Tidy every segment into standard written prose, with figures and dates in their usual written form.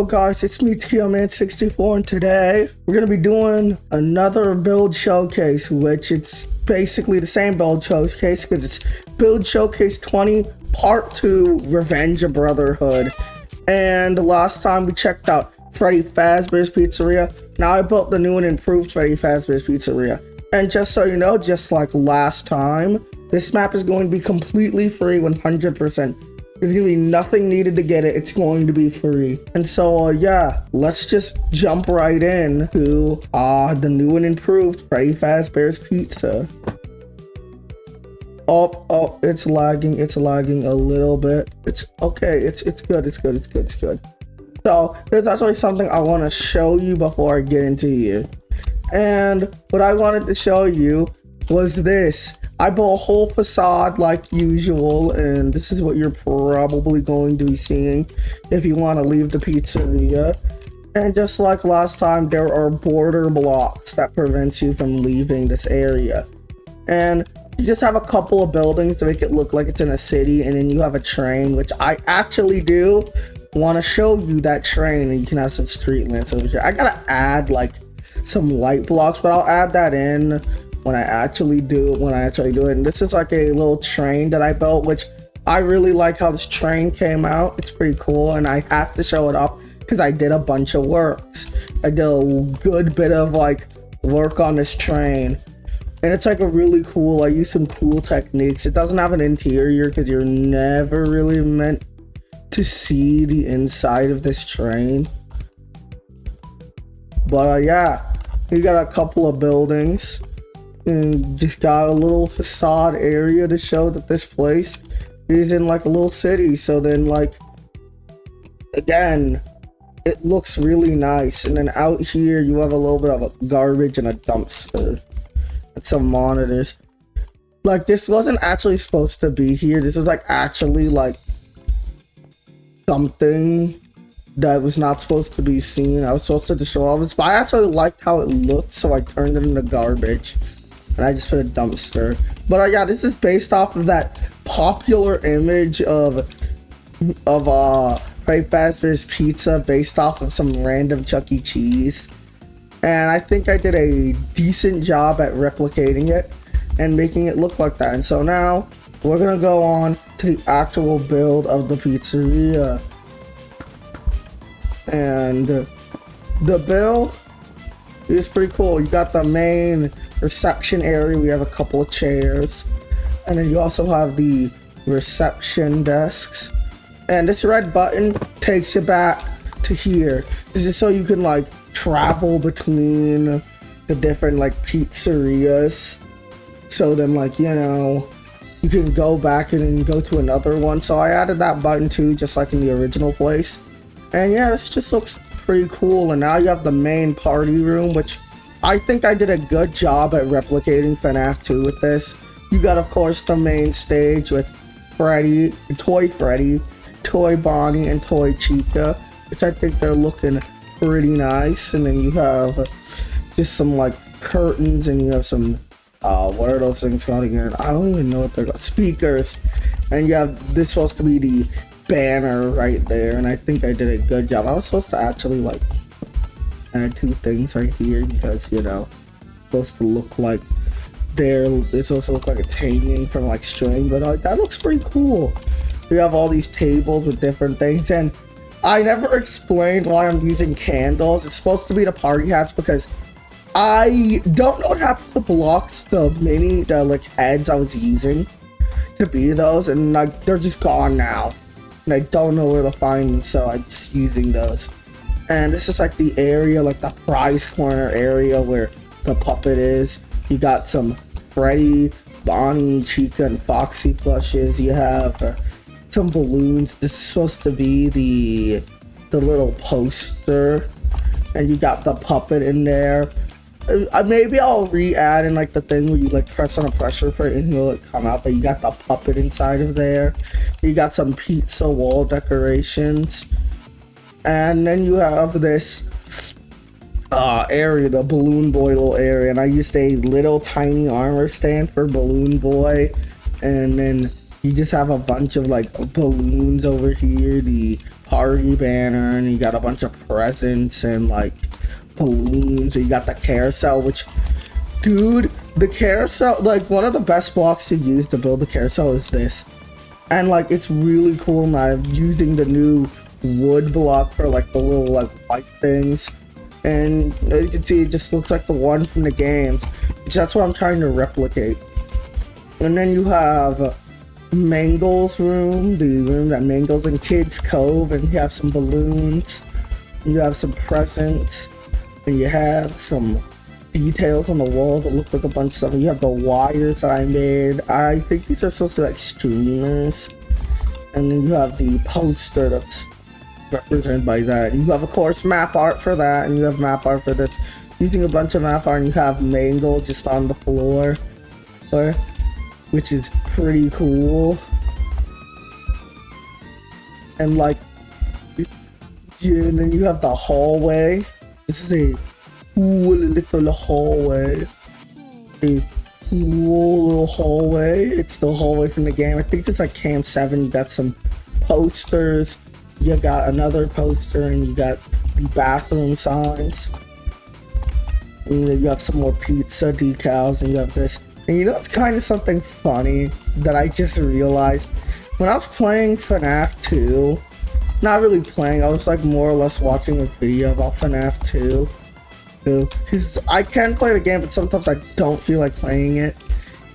guys, it's me TioMan64 and today we're going to be doing another build showcase, which it's basically the same build showcase because it's build showcase 20 part 2 Revenge of Brotherhood. And the last time we checked out Freddy Fazbear's Pizzeria, now I built the new and improved Freddy Fazbear's Pizzeria. And just so you know, just like last time, this map is going to be completely free 100%. There's gonna be nothing needed to get it. It's going to be free. And so yeah, let's just jump right in to the new and improved Freddy Fazbear's Pizza. Oh, it's lagging a little bit. It's okay, it's good. So there's actually something I want to show you before I get into here. And what I wanted to show you was this. I built a whole facade like usual, and this is what you're probably going to be seeing if you want to leave the pizzeria. And just like last time, there are border blocks that prevents you from leaving this area. And you just have a couple of buildings to make it look like it's in a city, and then you have a train, which I actually do want to show you that train, and you can have some street lamps over here. I gotta add like some light blocks, but I'll add that in when I actually do it. And this is like a little train that I built, which I really like how this train came out. It's pretty cool, and I have to show it off because I did a bunch of works. I did a good bit of like work on this train, and it's like a really cool, I use some cool techniques. It doesn't have an interior because you're never really meant to see the inside of this train. But yeah, you got a couple of buildings. And just got a little facade area to show that this place is in like a little city. So then like, again, it looks really nice. And then out here you have a little bit of a garbage and a dumpster and some monitors. Like, this wasn't actually supposed to be here. This was like actually like something that was not supposed to be seen. I was supposed to just show all this, but I actually liked how it looked, so I turned it into garbage. And I just put a dumpster. But yeah, this is based off of that popular image of Freddy Fazbear's Pizza based off of some random Chuck E. Cheese. And I think I did a decent job at replicating it and making it look like that. And so now we're gonna go on to the actual build of the pizzeria. And the build is pretty cool. You got the main reception area. We have a couple of chairs, and then you also have the reception desks, and this red button takes you back to here. This is so you can like travel between the different like pizzerias, so then like, you know, you can go back and then go to another one. So I added that button too, just like in the original place. And yeah, this just looks pretty cool. And now you have the main party room, which I think I did a good job at replicating FNAF 2 with this. You got, of course, the main stage with Freddy, Toy Freddy, Toy Bonnie, and Toy Chica, which I think they're looking pretty nice. And then you have just some like curtains, and you have some what are those things called again? I don't even know what they're called. Speakers. And you have this supposed to be the banner right there, and I think I did a good job. I was supposed to actually like add two things right here because, you know, it's supposed to look like it's supposed to look like it's hanging from like string, but like that looks pretty cool. We have all these tables with different things, and I never explained why I'm using candles. It's supposed to be the party hats because I don't know what happened to the blocks, the like heads I was using to be those, and like they're just gone now. And I don't know where to find them, so I'm just using those. And this is like the area, like the prize corner area where the puppet is. You got some Freddy, Bonnie, Chica, and Foxy plushes. You have some balloons. This is supposed to be the little poster. And you got the puppet in there. Maybe I'll re-add in like the thing where you like press on a pressure plate and he'll like, come out, but you got the puppet inside of there. You got some pizza wall decorations, and then you have this area, the Balloon Boy little area, and I used a little tiny armor stand for Balloon Boy, and then You just have a bunch of like balloons over here, the party banner, and you got a bunch of presents and like balloons, and you got the carousel, which, dude, the carousel, like one of the best blocks to use to build the carousel is this. And like it's really cool now using the new wood block for like the little like white things. And as you can see, it just looks like the one from the games, which that's what I'm trying to replicate. And then you have Mangle's room, the room that Mangle's in Kids Cove, and you have some balloons, and you have some presents, and you have some details on the wall that look like a bunch of stuff. And you have the wires that I made. I think these are supposed to be like streamers. And then you have the poster that's represented by that. And you have, of course, map art for that, and you have map art for this. Using a bunch of map art, and you have Mangle just on the floor, which is pretty cool. And like, yeah, and then you have the hallway. This is a cool little hallway. A cool little hallway. It's the hallway from the game. I think it's like Camp 7. You got some posters. You got another poster, and you got the bathroom signs. And then you have some more pizza decals, and you have this. And you know, it's kind of something funny that I just realized. When I was playing FNAF 2, not really playing, I was like more or less watching a video about FNAF 2. Because I can play the game, but sometimes I don't feel like playing it.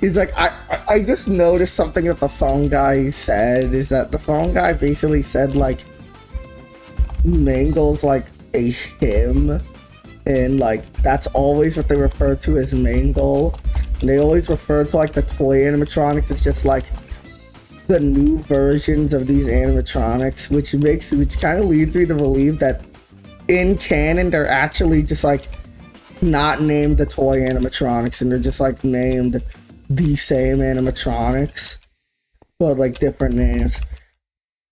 He's like, I just noticed something that the phone guy said, is that the phone guy basically said like, Mangle's like a him. And like, that's always what they refer to as Mangle. And they always refer to like the toy animatronics as just like the new versions of these animatronics, which kind of leads me to believe that in canon they're actually just like not named the toy animatronics, and they're just like named the same animatronics, but like different names,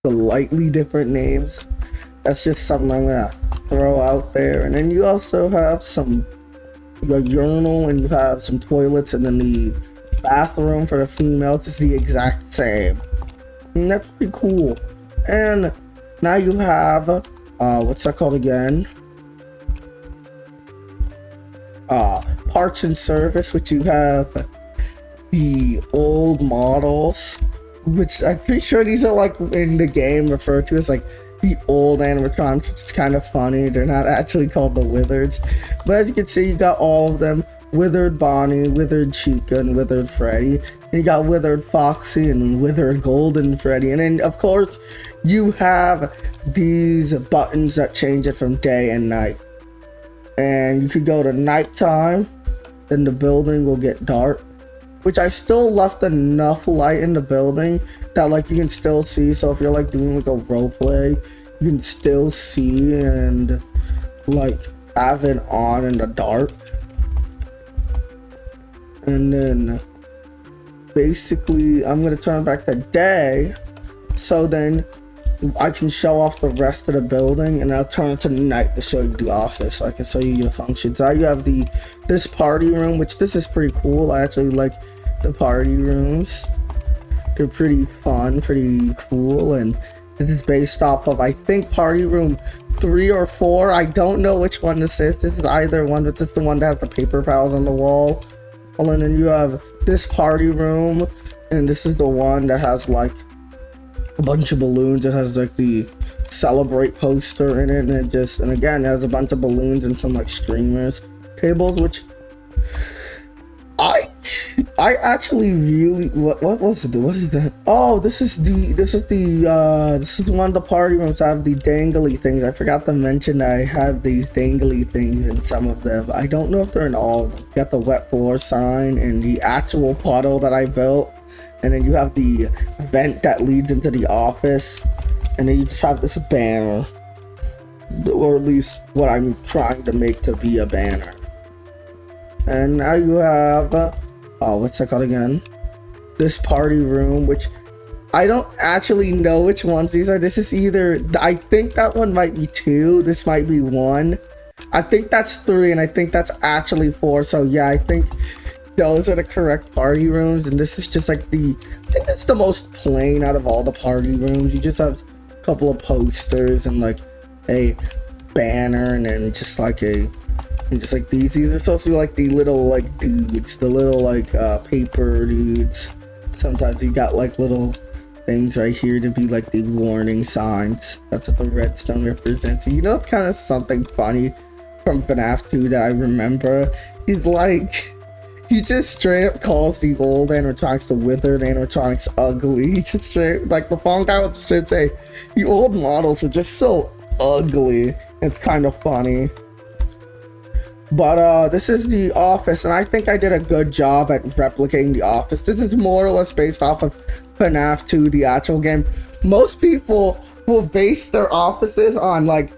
slightly different names. That's just something I'm gonna throw out there. And then you also have some urinal, and you have some toilets, and then the bathroom for the females is the exact same. And that's pretty cool. And now you have what's that called again? Parts and service, which you have the old models, which I'm pretty sure these are like in the game referred to as like the old animatronics, which is kind of funny. They're not actually called the Wizards, but as you can see, you got all of them: Withered Bonnie, Withered Chica, and Withered Freddy. And you got Withered Foxy and Withered Golden Freddy. And then of course you have these buttons that change it from day and night. And you could go to nighttime, then the building will get dark, which I still left enough light in the building that like you can still see. So if you're like doing like a role play, you can still see and like have it on in the dark. And then basically I'm gonna turn back to day, so then I can show off the rest of the building, and I'll turn it to night to show you the office, so I can show you the functions. Now you have this party room, which this is pretty cool. I actually like the party rooms. They're pretty fun, pretty cool, and this is based off of, I think, party room 3 or 4. I don't know which one this is. This is either one, but this is the one that has the paper pals on the wall. And then you have this party room, and this is the one that has like a bunch of balloons. It has like the celebrate poster in it, and again it has a bunch of balloons and some like streamers tables, which I actually really what was it? What is that? Oh, this is one of the party rooms. I have the dangly things. I forgot to mention that I have these dangly things in some of them. I don't know if they're in all of them. You got the wet floor sign and the actual puddle that I built, and then you have the vent that leads into the office, and then you just have this banner, or at least what I'm trying to make to be a banner. And now you have what's that called again? This party room, which I don't actually know which ones these are. This is either, I think that one might be 2, this might be 1. I think that's 3, and I think that's actually 4. So yeah, I think those are the correct party rooms, and this is just like I think that's the most plain out of all the party rooms. You just have a couple of posters and like a banner, and then just like these are supposed to be like the little like dudes, the little like paper dudes. Sometimes you got like little things right here to be like the warning signs. That's what the redstone represents. And you know, it's kind of something funny from FNAF 2 that I remember. He's like, he just straight up calls the old animatronics, the withered animatronics, ugly. He just straight, like the phone guy would straight say, the old models were just so ugly. It's kind of funny. But this is the office, and I think I did a good job at replicating the office. This is more or less based off of FNAF 2, the actual game. Most people will base their offices on like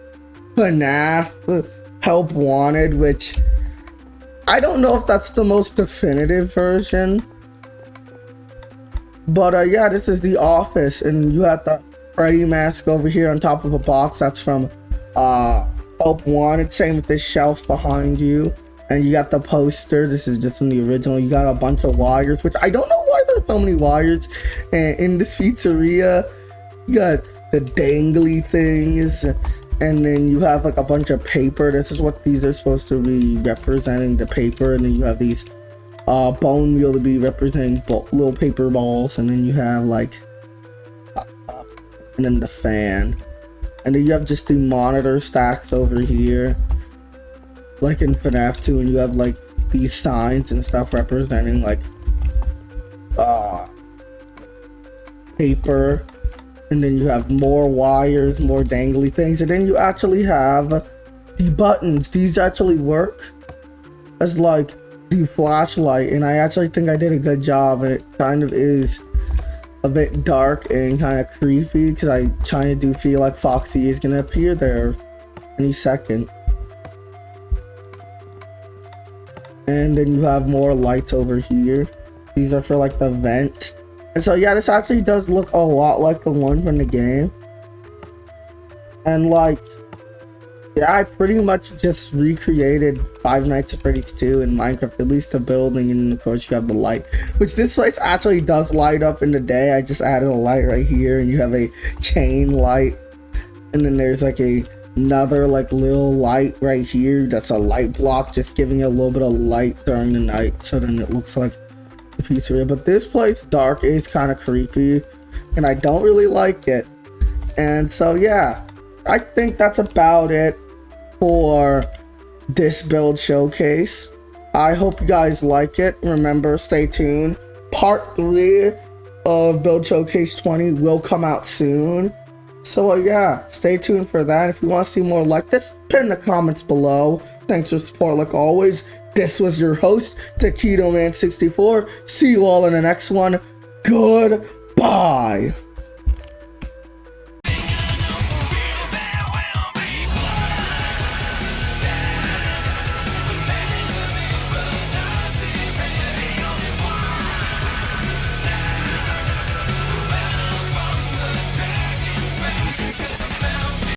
FNAF Help Wanted, which I don't know if that's the most definitive version. But yeah, this is the office, and you have the Freddy mask over here on top of a box. That's from Help Wanted. Same with this shelf behind you. And you got the poster. This is just from the original. You got a bunch of wires, which I don't know why there's so many wires. And in this pizzeria, you got the dangly things. And then you have like a bunch of paper. This is what these are supposed to be representing, the paper. And then you have these bone meal to be representing little paper balls. And then you have like, and then the fan. And then you have just the monitor stacks over here, like in FNAF 2, and you have like these signs and stuff representing like paper. And then you have more wires, more dangly things, and then you actually have the buttons. These actually work as like the flashlight, and I actually think I did a good job. And it kind of is a bit dark and kind of creepy because I kind of do feel like Foxy is gonna appear there any second. And then you have more lights over here. These are for like the vent. And so yeah, this actually does look a lot like the one from the game. And like, yeah, I pretty much just recreated Five Nights at Freddy's 2 in Minecraft, at least the building, and of course you have the light, which this place actually does light up in the day. I just added a light right here, and you have a chain light, and then there's like another like little light right here that's a light block, just giving it a little bit of light during the night, so then it looks like the pizzeria. But this place dark is kind of creepy, and I don't really like it. And so yeah, I think that's about it for this build showcase. I hope you guys like it. Remember, stay tuned. Part 3 of Build Showcase 20 will come out soon. So yeah, stay tuned for that. If you want to see more like this, put in the comments below. Thanks for support like always. This was your host, TaquitoMan64. See you all in the next one. Goodbye.